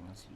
Nasıl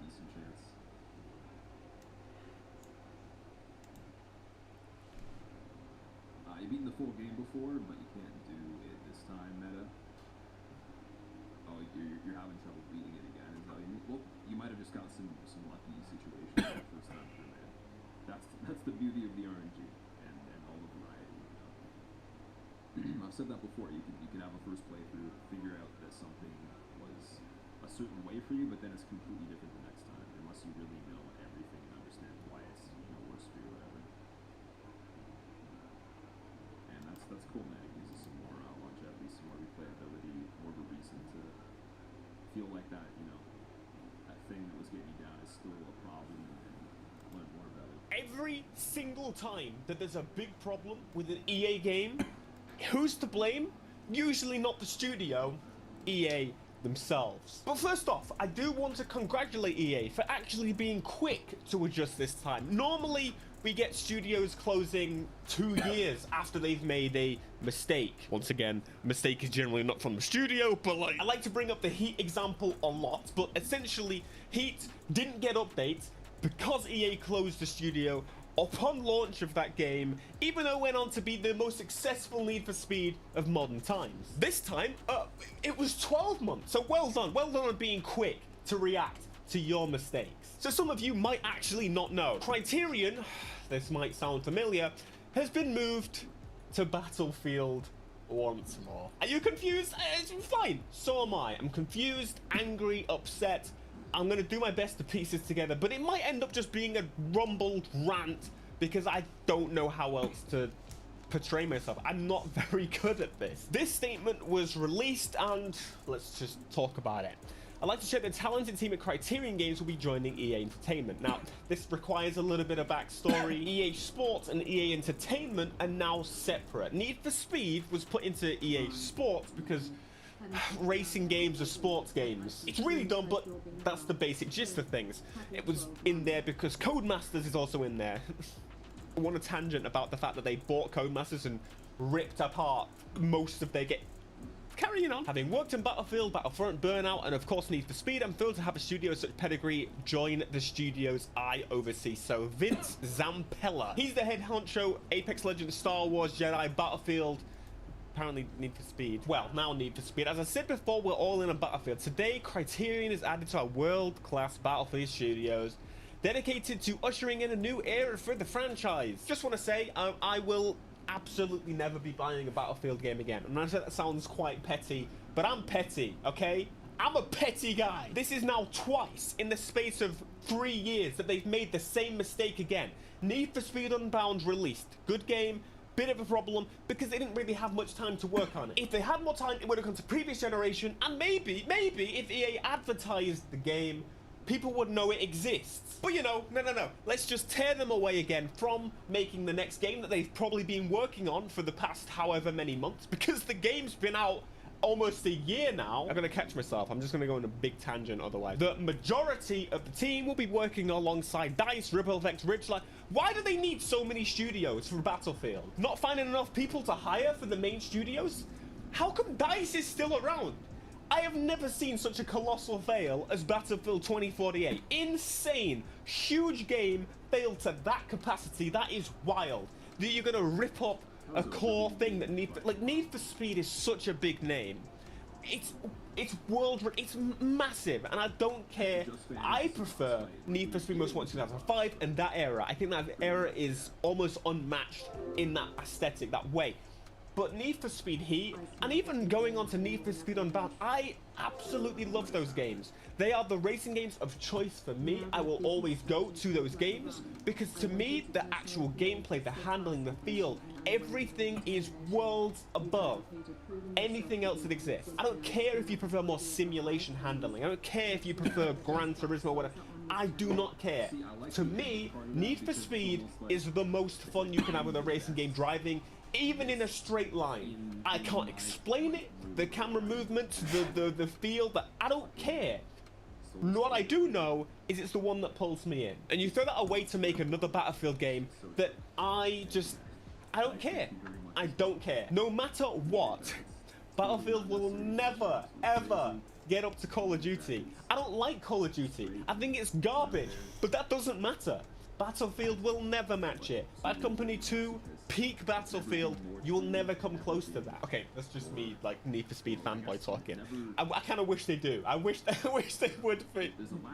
Decent chance. You've beaten the full game before, but you can't do it this time, meta. Oh, you're having trouble beating it again. Is that what you mean? Well, you might have just got some lucky situations the first time through, man. That's the beauty of the RNG and all the variety. You know? I've said that before. You could have a first playthrough, figure out that something was a certain way for you, but then it's completely different the next time, unless you really know everything and understand why it's worse for you or whatever. And that's cool, man. It gives you some more longevity, some more replayability, more of a reason to feel like that that thing that was getting you down is still a problem, and learn more about it. Every single time that there's a big problem with an EA game, who's to blame? Usually not the studio, EA themselves. But first off, I do want to congratulate EA for actually being quick to adjust this time. Normally, we get studios closing 2 years after they've made a mistake. Once again, mistake is generally not from the studio, but like, I like to bring up the Heat example a lot, but essentially, Heat didn't get updates because EA closed the studio upon launch of that game, even though it went on to be the most successful Need for Speed of modern times. This time, it was 12 months, so well done on being quick to react to your mistakes. So some of you might actually not know, Criterion, this might sound familiar, has been moved to Battlefield once more. Are you confused? It's fine, so am I. I'm confused, angry, upset. I'm going to do my best to piece this together, but it might end up just being a rumbled rant because I don't know how else to portray myself. I'm not very good at this. This statement was released and let's just talk about it. I'd like to share the talented team at Criterion Games will be joining EA Entertainment. Now, this requires a little bit of backstory. EA Sports and EA Entertainment are now separate. Need for Speed was put into EA Sports because racing games are sports games. It's really dumb, but that's the basic gist of things. It was in there because Codemasters is also in there. I want a tangent about the fact that they bought Codemasters and ripped apart most of their game. Carrying on. Having worked in Battlefield, Battlefront, Burnout, and of course Need for Speed, I'm thrilled to have a studio of such pedigree join the studios I oversee. So Vince Zampella, he's the head honcho, Apex Legends, Star Wars, Jedi, Battlefield, apparently Need for Speed. Well, now Need for Speed. As I said before, we're all in a Battlefield. Today, Criterion is added to our world-class Battlefield studios, dedicated to ushering in a new era for the franchise. Just want to say, I will absolutely never be buying a Battlefield game again. And I know that sounds quite petty, but I'm petty, okay? I'm a petty guy. This is now twice in the space of 3 years that they've made the same mistake again. Need for Speed Unbound released. Good game, bit of a problem because they didn't really have much time to work on it. If they had more time, it would have come to previous generation, and maybe if EA advertised the game, people would know it exists. But you know, no. Let's just tear them away again from making the next game that they've probably been working on for the past however many months, because the game's been out almost a year now. I'm gonna catch myself. I'm just gonna go on a big tangent otherwise. The majority of the team will be working alongside DICE, Ripple Effects, Ridgeline. Why do they need so many studios for Battlefield? Not finding enough people to hire for the main studios? How come DICE is still around? I have never seen such a colossal fail as Battlefield 2048. Insane. Huge game failed to that capacity. That is wild. That you're gonna rip up a core thing that Need for Speed is such a big name. It's it's massive, and I don't care. I prefer Need for Speed Most Wanted 2005 and that era. I think that era is almost unmatched in that aesthetic, that way. But Need for Speed Heat, and even going on to Need for Speed Unbound, I absolutely love those games. They are the racing games of choice for me. I will always go to those games because to me, the actual gameplay, the handling, the feel, everything is worlds above anything else that exists. I don't care if you prefer more simulation handling. I don't care if you prefer Gran Turismo or whatever. I do not care. To me, Need for Speed is the most fun you can have with a racing game driving, even in a straight line. I can't explain it. The camera movements, the feel, that I don't care. What I do know is it's the one that pulls me in. And you throw that away to make another Battlefield game that I don't care. I don't care. No matter what, Battlefield will never, ever get up to Call of Duty. I don't like Call of Duty. I think it's garbage, but that doesn't matter. Battlefield will never match it. Bad Company 2, peak Battlefield, you will never come close to that. Okay, that's just me, like, Need for Speed fanboy talking. I kind of wish they do. I wish they would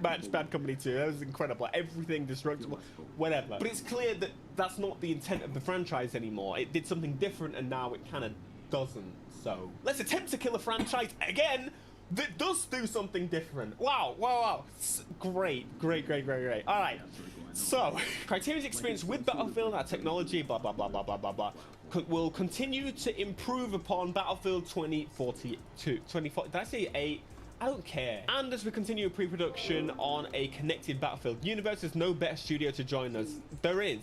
match Bad Company 2. That was incredible. Everything destructible, whatever. But it's clear that that's not the intent of the franchise anymore. It did something different, and now it kind of doesn't. So let's attempt to kill a franchise again that does do something different. Wow. Great. All right. So, Criterion's experience with Battlefield, our technology, blah, blah, blah, blah, blah, blah, blah, will continue to improve upon Battlefield 2042. 2040, did I say 8? I don't care. And as we continue pre-production on a connected Battlefield universe, there's no better studio to join us. There is.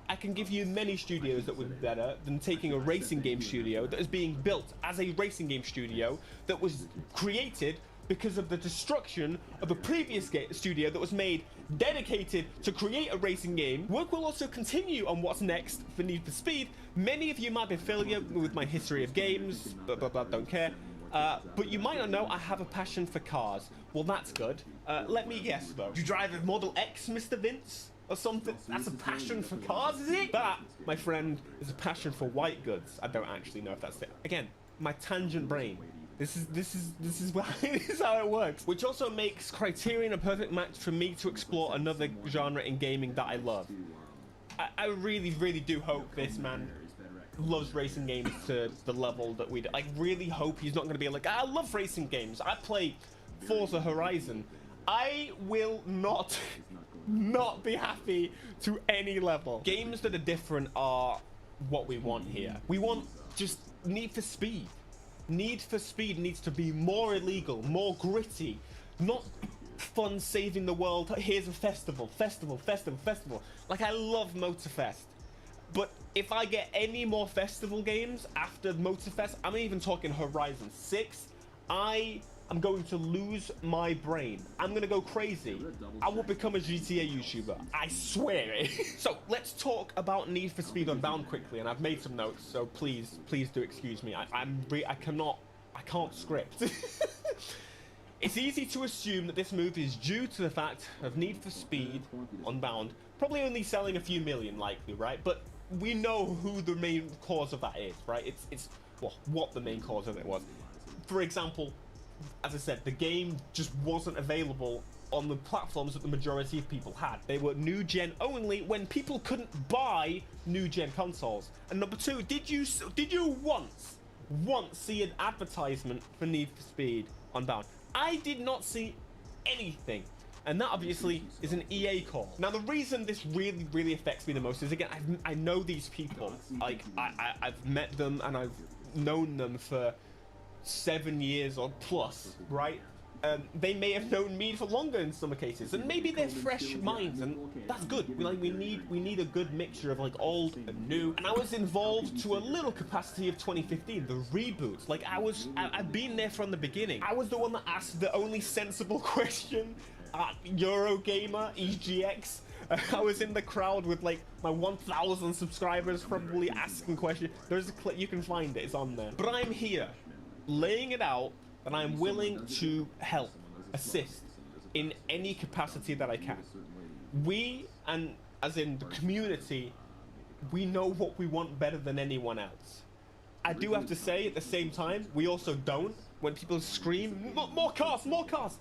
I can give you many studios that would be better than taking a racing game studio that is being built as a racing game studio that was created because of the destruction of a previous studio that was made dedicated to create a racing game. Work will also continue on what's next for Need for Speed. Many of you might be familiar with my history of games, don't care. But you might not know I have a passion for cars. Well, that's good. Let me guess though. You drive a Model X, Mr. Vince? Or something? That's a passion for cars, is it? That, my friend, is a passion for white goods. I don't actually know if that's it. Again, my tangent brain. This is how it works. Which also makes Criterion a perfect match for me to explore another genre in gaming that I love. I really do hope this man loves racing games to the level that we do. I really hope he's not going to be like, I love racing games. I play Forza Horizon. I will not be happy to any level. Games that are different are what we want here. We want just Need for Speed. Need for Speed needs to be more illegal, more gritty, not fun saving the world. Here's a festival. Like, I love Motorfest, but if I get any more festival games after Motorfest, I'm even talking Horizon 6, I am going to lose my brain. I'm gonna go crazy. I will become a GTA YouTuber. I swear it. So let's talk about Need for Speed Unbound quickly, and I've made some notes, so please do excuse me. I can't script. It's easy to assume that this move is due to the fact of Need for Speed Unbound probably only selling a few million, likely, right? But we know who the main cause of that is, right? It's well, what the main cause of it was. For example, as I said, the game just wasn't available on the platforms that the majority of people had. They were new gen only when people couldn't buy new gen consoles. And number two, did you once see an advertisement for Need for Speed Unbound? I did not see anything. And that obviously is an EA call. Now, the reason this really affects me the most is, again, I know these people. Like, I've met them and I've known them for 7 years or plus, right? They may have known me for longer in some cases, and maybe they're fresh minds, and that's good. We need a good mixture of like old and new. And I was involved to a little capacity of 2015, the reboots. Like I've been there from the beginning. I was the one that asked the only sensible question at Eurogamer EGX. I was in the crowd with like my 1,000 subscribers, probably asking questions. There's a clip, you can find it, it's on there. But I'm here, laying it out, and I'm willing to help, assist in any capacity that I can. We, and as in the community, we know what we want better than anyone else. I do have to say, at the same time, we also don't. When people scream, more cars, more cars!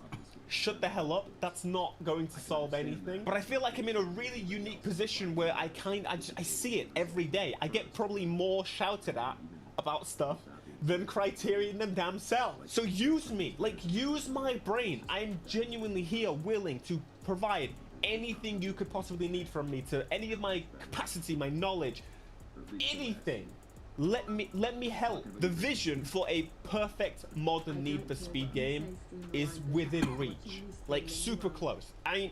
Shut the hell up. That's not going to solve anything. But I feel like I'm in a really unique position where I see it every day. I get probably more shouted at about stuff than Criterion themselves. So use me, like use my brain. I'm genuinely here willing to provide anything you could possibly need from me, to any of my capacity, my knowledge, anything. Let me help. The vision for a perfect modern Need for Speed game is within reach, like super close. I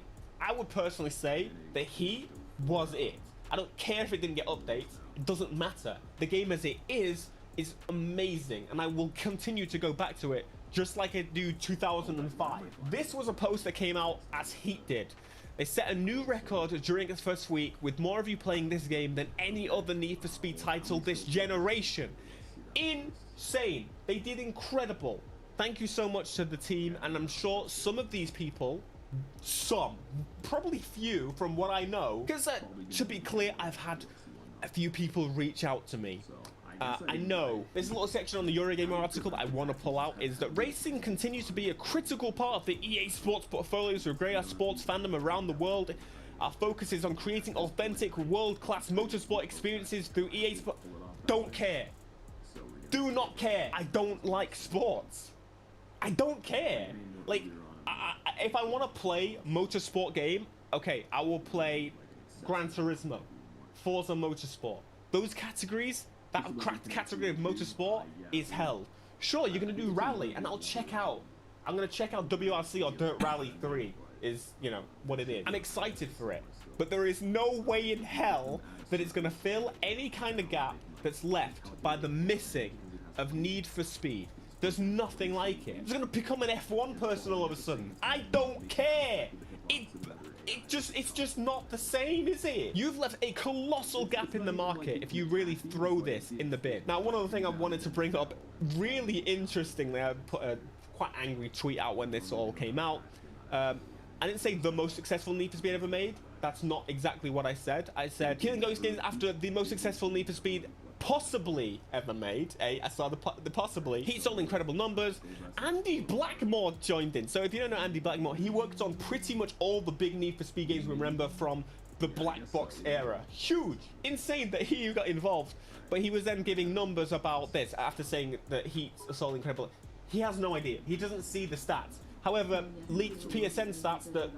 would personally say that Heat was it. I don't care if it didn't get updates, it doesn't matter. The game as it is amazing, and I will continue to go back to it just like I do 2005. This was a post that came out as Heat did. They set a new record during its first week with more of you playing this game than any other Need for Speed title this generation. Insane. They did incredible. Thank you so much to the team, and I'm sure some of these people, probably few from what I know, because to be clear, I've had a few people reach out to me. I know there's a little section on the Eurogamer article that I want to pull out, is that racing continues to be a critical part of the EA Sports portfolio to grow our sports fandom around the world. Our focus is on creating authentic, world-class motorsport experiences through EA Sports. Don't care. Do not care. I don't like sports. I don't care. Like, if I want to play motorsport game, okay, I will play Gran Turismo, Forza Motorsport. Those categories, that category of motorsport is hell. Sure, you're gonna do rally, and I'll check out. I'm gonna check out WRC or Dirt Rally 3. Is, you know, what it is. I'm excited for it, but there is no way in hell that it's gonna fill any kind of gap that's left by the missing of Need for Speed. There's nothing like it. It's gonna become an F1 person all of a sudden. I don't care. It's just not the same, is it? You've left a colossal gap in the market if you really throw this in the bin. Now, one other thing I wanted to bring up, really interestingly, I put a quite angry tweet out when this all came out. I didn't say the most successful Need for Speed ever made. That's not exactly what I said. I said Killing Ghost Games after the most successful Need for Speed possibly ever made. I saw the possibly. He sold incredible numbers. Andy Blackmore joined in. So if you don't know Andy Blackmore, he worked on pretty much all the big Need for Speed games we remember from the black box era. Huge. Insane that he got involved. But he was then giving numbers about this after saying that he sold incredible. He has no idea. He doesn't see the stats. However, leaked PSN stats that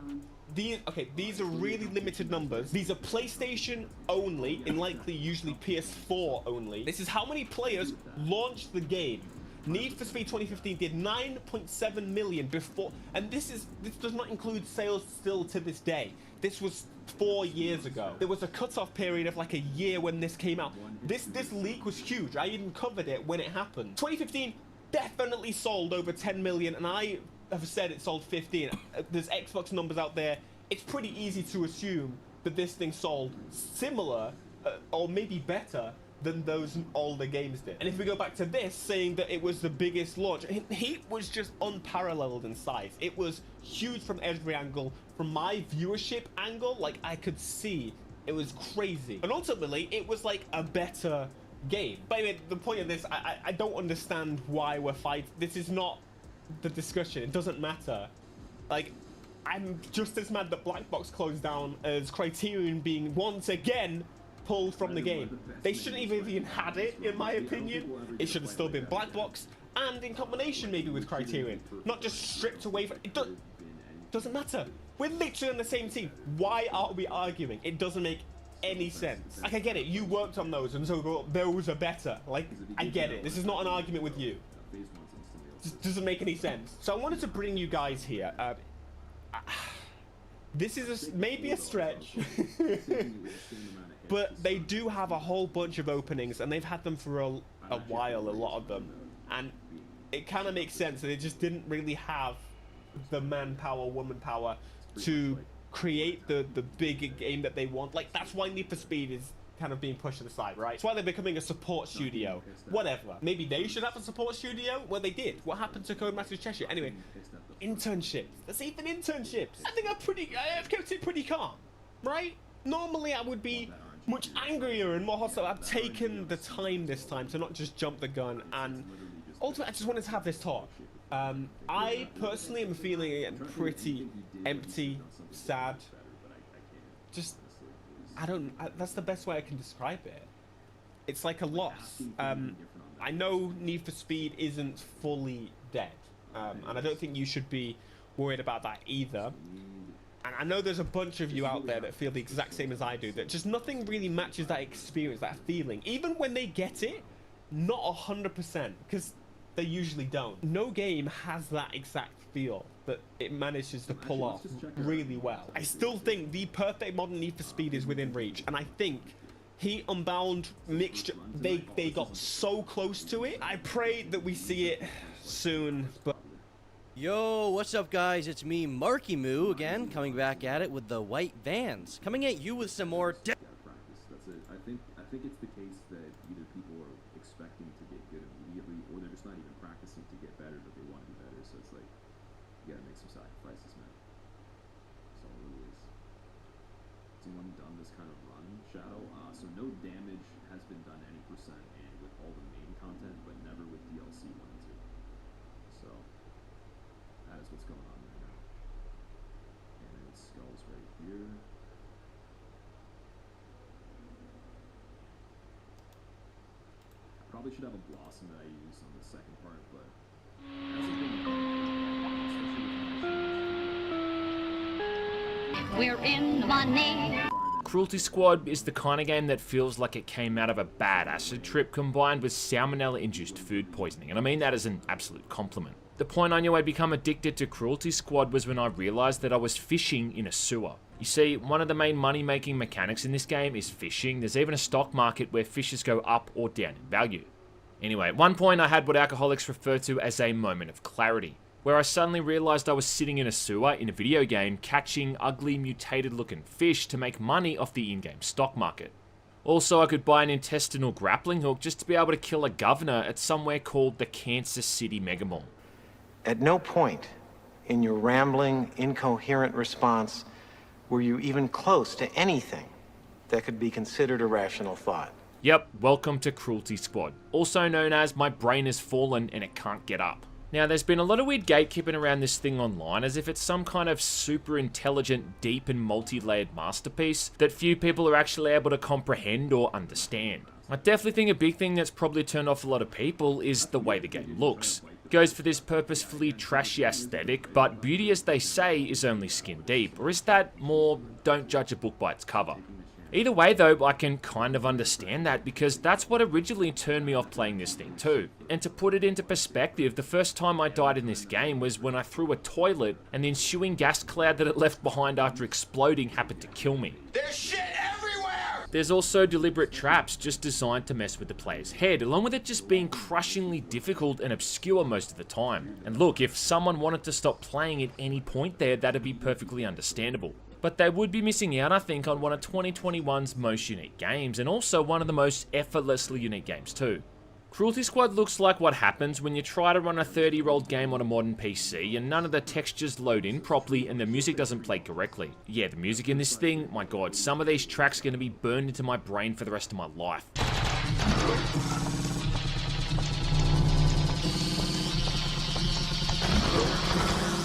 these are really limited numbers. These are PlayStation only, and likely usually PS4 only. This is how many players launched the game. Need for Speed 2015 did 9.7 million before, and this does not include sales still to this day. This was 4 years ago. There was a cutoff period of like a year when this came out. This leak was huge. I even covered it when it happened. 2015 definitely sold over 10 million, and I have said it sold 15. There's Xbox numbers out there. It's pretty easy to assume that this thing sold similar or maybe better than those older games did. And if we go back to this, saying that it was the biggest launch, Heat was just unparalleled in size. It was huge from every angle. From my viewership angle, like I could see, it was crazy. And ultimately, it was like a better game. But anyway, the point of this, I don't understand why we're fighting. This is not the discussion. It doesn't matter. Like, I'm just as mad that Black Box closed down as Criterion being once again pulled from the game. They shouldn't even had it, in my opinion. It should have still been Black Box, and in combination maybe with Criterion, not just stripped away from it. Doesn't matter. We're literally on the same team. Why are we arguing? It doesn't make any sense. Like, I get it, you worked on those, and so those are better. Like, I get it. This is not an argument with you. Just doesn't make any sense. So I wanted to bring you guys here. This is maybe a stretch, but they do have a whole bunch of openings, and they've had them for a while, a lot of them, and it kind of makes sense that they just didn't really have the manpower, woman power to create the big game that they want. Like, that's why Need for Speed is kind of being pushed to the side, right? That's why they're becoming a support studio. Whatever. Maybe they should have a support studio? Well, they did. What happened to Codemasters Cheshire? Anyway, internships. There's even internships. I think I've kept it pretty calm, right? Normally, I would be much angrier and more hostile. I've taken the time this time to not just jump the gun, and ultimately, I just wanted to have this talk. I personally am feeling pretty empty, sad. Just, that's the best way I can describe it. It's like a loss. I know Need for Speed isn't fully dead, and I don't think you should be worried about that either. And I know there's a bunch of you out there that feel the exact same as I do, that just nothing really matches that experience, that feeling. Even when they get it, not 100%, because they usually don't. No game has that exact feel that it manages to pull off really well. I still think the perfect modern Need for Speed is within reach, and I think Heat Unbound mixture, they got so close to it. I pray that we see it soon, but... Yo, what's up guys? It's me, Marky Moo, again, coming back at it with the white vans. Coming at you with some more... That's it. I think it's the case that either people are expecting to get good immediately, or they're just not even practicing to get better, but they want to be better. So it's like, you gotta make some sacrifices, man. That's all it is. Has anyone done this kind of run, Shadow? So no damage has been done any percent, and with all the main content, but never with DLC 1 and 2. So that is what's going on right now. And then Skull's right here. Probably should have a blossom that I use on the second part, but we're in the money. Cruelty Squad is the kind of game that feels like it came out of a bad acid trip combined with salmonella-induced food poisoning, and I mean that as an absolute compliment. The point I knew I'd become addicted to Cruelty Squad was when I realised that I was fishing in a sewer. You see, one of the main money-making mechanics in this game is fishing. There's even a stock market where fishes go up or down in value. Anyway, at one point I had what alcoholics refer to as a moment of clarity, where I suddenly realised I was sitting in a sewer in a video game catching ugly mutated looking fish to make money off the in-game stock market. Also, I could buy an intestinal grappling hook just to be able to kill a governor at somewhere called the Kansas City Mega Mall. At no point in your rambling, incoherent response were you even close to anything that could be considered a rational thought. Yep, welcome to Cruelty Squad, also known as my brain has fallen and it can't get up. Now, there's been a lot of weird gatekeeping around this thing online, as if it's some kind of super intelligent, deep and multi-layered masterpiece that few people are actually able to comprehend or understand. I definitely think a big thing that's probably turned off a lot of people is the way the game looks. It goes for this purposefully trashy aesthetic, but beauty, as they say, is only skin deep, or is that more don't judge a book by its cover? Either way though, I can kind of understand that, because that's what originally turned me off playing this thing too. And to put it into perspective, the first time I died in this game was when I threw a toilet and the ensuing gas cloud that it left behind after exploding happened to kill me. There's shit everywhere! There's also deliberate traps just designed to mess with the player's head, along with it just being crushingly difficult and obscure most of the time. And look, if someone wanted to stop playing at any point there, that'd be perfectly understandable. But they would be missing out, I think, on one of 2021's most unique games, and also one of the most effortlessly unique games too. Cruelty Squad looks like what happens when you try to run a 30-year-old game on a modern PC and none of the textures load in properly and the music doesn't play correctly. Yeah, the music in this thing, my god, some of these tracks are going to be burned into my brain for the rest of my life.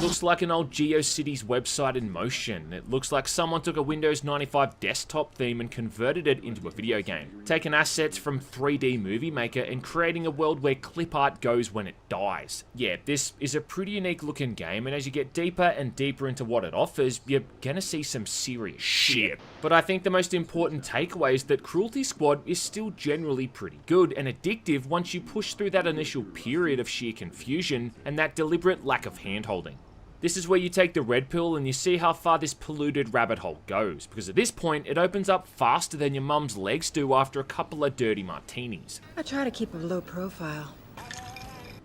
looks like an old GeoCities website in motion. It looks like someone took a Windows 95 desktop theme and converted it into a video game, taking assets from 3D Movie Maker and creating a world where clip art goes when it dies. Yeah, this is a pretty unique looking game, and as you get deeper and deeper into what it offers, you're gonna see some serious shit. But I think the most important takeaway is that Cruelty Squad is still generally pretty good and addictive once you push through that initial period of sheer confusion and that deliberate lack of handholding. This is where you take the red pill and you see how far this polluted rabbit hole goes, because at this point it opens up faster than your mum's legs do after a couple of dirty martinis. I try to keep a low profile.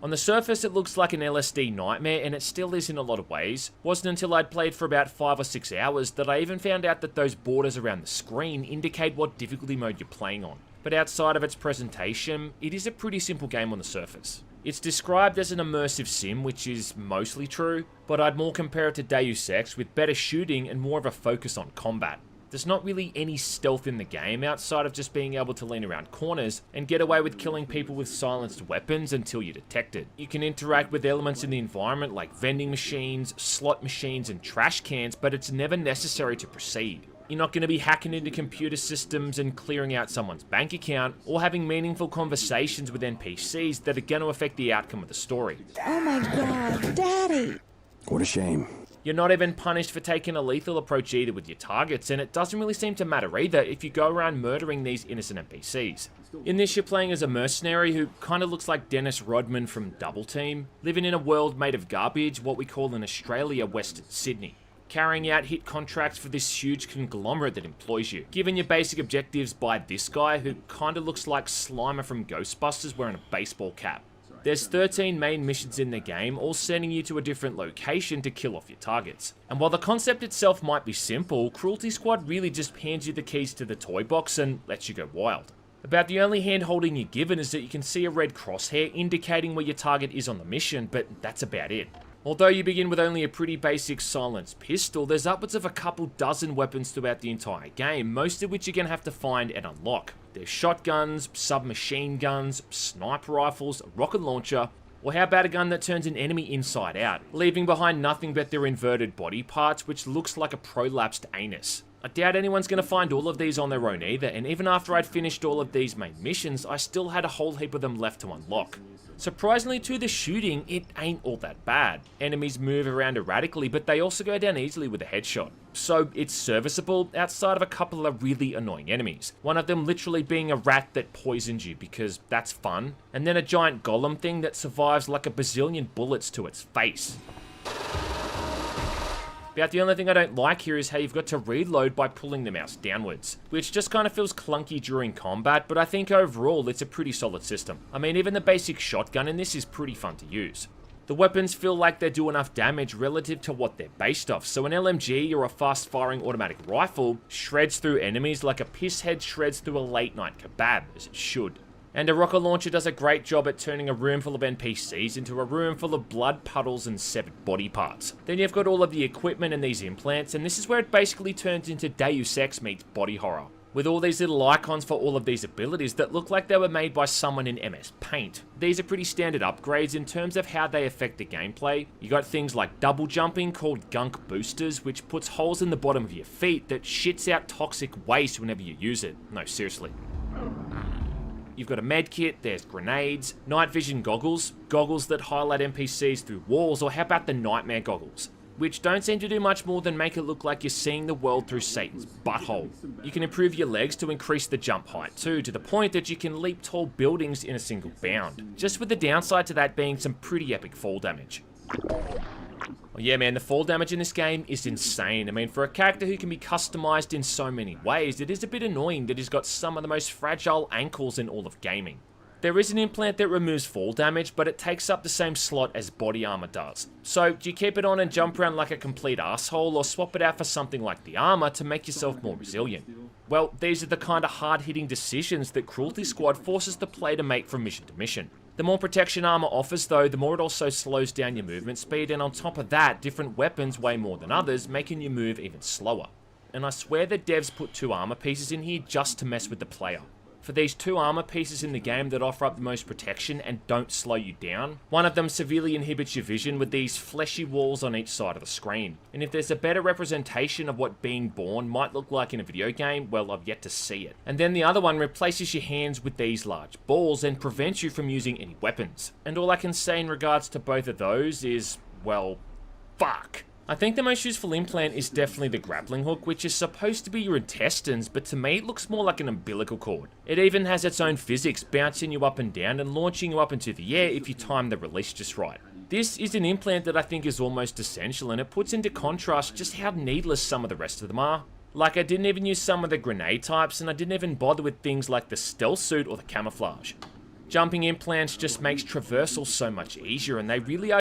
On the surface it looks like an LSD nightmare, and it still is in a lot of ways. Wasn't until I'd played for about 5 or 6 hours that I even found out that those borders around the screen indicate what difficulty mode you're playing on. But outside of its presentation, it is a pretty simple game on the surface. It's described as an immersive sim, which is mostly true, but I'd more compare it to Deus Ex with better shooting and more of a focus on combat. There's not really any stealth in the game outside of just being able to lean around corners and get away with killing people with silenced weapons until you're detected. You can interact with elements in the environment like vending machines, slot machines, and trash cans, but it's never necessary to proceed. You're not going to be hacking into computer systems and clearing out someone's bank account, or having meaningful conversations with NPCs that are going to affect the outcome of the story. Oh my god, Daddy! What a shame. You're not even punished for taking a lethal approach either with your targets, and it doesn't really seem to matter either if you go around murdering these innocent NPCs. In this, you're playing as a mercenary who kind of looks like Dennis Rodman from Double Team, living in a world made of garbage, what we call in Australia Western Sydney, carrying out hit contracts for this huge conglomerate that employs you, given your basic objectives by this guy who kind of looks like Slimer from Ghostbusters wearing a baseball cap. There's 13 main missions in the game, all sending you to a different location to kill off your targets. And while the concept itself might be simple, Cruelty Squad really just hands you the keys to the toy box and lets you go wild. About the only hand-holding you're given is that you can see a red crosshair indicating where your target is on the mission, but that's about it. Although you begin with only a pretty basic silenced pistol, there's upwards of a couple dozen weapons throughout the entire game, most of which you're going to have to find and unlock. There's shotguns, submachine guns, sniper rifles, a rocket launcher, or how about a gun that turns an enemy inside out, leaving behind nothing but their inverted body parts, which looks like a prolapsed anus. I doubt anyone's going to find all of these on their own either, and even after I'd finished all of these main missions, I still had a whole heap of them left to unlock. Surprisingly to the shooting, it ain't all that bad. Enemies move around erratically, but they also go down easily with a headshot. So it's serviceable outside of a couple of really annoying enemies. One of them literally being a rat that poisons you because that's fun, and then a giant golem thing that survives like a bazillion bullets to its face. About the only thing I don't like here is how you've got to reload by pulling the mouse downwards, which just kind of feels clunky during combat, but I think overall it's a pretty solid system. I mean, even the basic shotgun in this is pretty fun to use. The weapons feel like they do enough damage relative to what they're based off, so an LMG or a fast-firing automatic rifle shreds through enemies like a pisshead shreds through a late-night kebab, as it should. And a rocket launcher does a great job at turning a room full of NPCs into a room full of blood puddles and severed body parts. Then you've got all of the equipment and these implants, and this is where it basically turns into Deus Ex meets body horror, with all these little icons for all of these abilities that look like they were made by someone in MS Paint. These are pretty standard upgrades in terms of how they affect the gameplay. You got things like double jumping called gunk boosters, which puts holes in the bottom of your feet that shits out toxic waste whenever you use it. No, seriously. You've got a med kit, there's grenades, night vision goggles, goggles that highlight NPCs through walls, or how about the nightmare goggles, which don't seem to do much more than make it look like you're seeing the world through Satan's butthole. You can improve your legs to increase the jump height too, to the point that you can leap tall buildings in a single bound, just with the downside to that being some pretty epic fall damage. Well, yeah man, the fall damage in this game is insane. I mean, for a character who can be customized in so many ways, it is a bit annoying that he's got some of the most fragile ankles in all of gaming. There is an implant that removes fall damage, but it takes up the same slot as body armor does. So, do you keep it on and jump around like a complete asshole, or swap it out for something like the armor to make yourself more resilient? Well, these are the kind of hard-hitting decisions that Cruelty Squad forces the player to make from mission to mission. The more protection armor offers though, the more it also slows down your movement speed, and on top of that, different weapons weigh more than others, making you move even slower. And I swear that devs put 2 armor pieces in here just to mess with the player. for these 2 armor pieces in the game that offer up the most protection and don't slow you down. One of them severely inhibits your vision with these fleshy walls on each side of the screen. And if there's a better representation of what being born might look like in a video game, well, I've yet to see it. And then the other one replaces your hands with these large balls and prevents you from using any weapons. And all I can say in regards to both of those is, well, fuck. I think the most useful implant is definitely the grappling hook, which is supposed to be your intestines, but to me it looks more like an umbilical cord. It even has its own physics, bouncing you up and down and launching you up into the air if you time the release just right. This is an implant that I think is almost essential, and it puts into contrast just how needless some of the rest of them are. Like, I didn't even use some of the grenade types, and I didn't even bother with things like the stealth suit or the camouflage. Jumping implants just makes traversal so much easier, and they really are